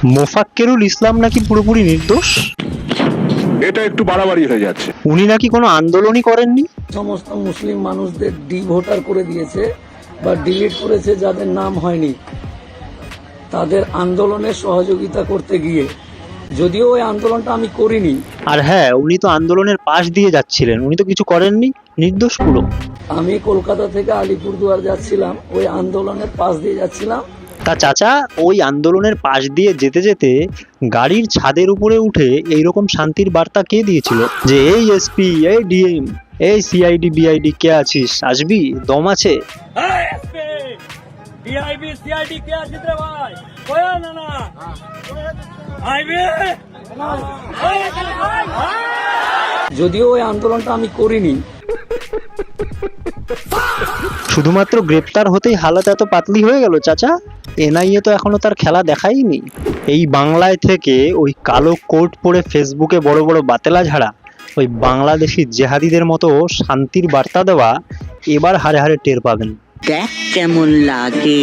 মোফাক্কেরুল ইসলাম নাকি পুরোপুরি নির্দোষ? এটা একটু বাড়াবাড়ি হয়ে যাচ্ছে। উনি নাকি কোনো আন্দোলনই করেননি। সমস্ত মুসলিম মানুষদের ভোটার করে দিয়েছে বা ডিলিট করেছে যাদের নাম হয়নি, তাদের আন্দোলনে সহযোগিতা করতে গিয়ে। যদিও ওই আন্দোলনটা আমি করিনি। আর হ্যাঁ, উনি তো আন্দোলনের পাশ দিয়ে যাচ্ছিলেন, উনি তো কিছু করেননি, নির্দোষ পুরো। আমি কলকাতা থেকে আলিপুরদুয়ার যাচ্ছিলাম, ওই আন্দোলনের পাশ দিয়ে যাচ্ছিলাম। তা চাচা, ওই আন্দোলনের পাশ দিয়ে যেতে যেতে গাড়ির ছাদের উপরে উঠে এইরকম শান্তির বার্তা কে দিয়েছিল যে এই এসপি, এই ডিএম, এই সিআইডি বিআইডি কে আছিস, আসবি, দম আছে? যদিও ওই আন্দোলনটা আমি করিনি। শুধুমাত্র গ্রেপ্তার হতেই হালত এত পাতলি হয়ে গেল চাচা? এনআইএ তো এখনো তার খেলা দেখায়নি। এই বাংলায় থেকে ওই কালো কোট পরে ফেসবুকে বড় বড় বাতেলা ঝাড়া ওই বাংলাদেশি জেহাদিদের মতো শান্তির বার্তা দেওয়া এবার হারে হারে টের পাবেন। দেখ কেমন লাগে।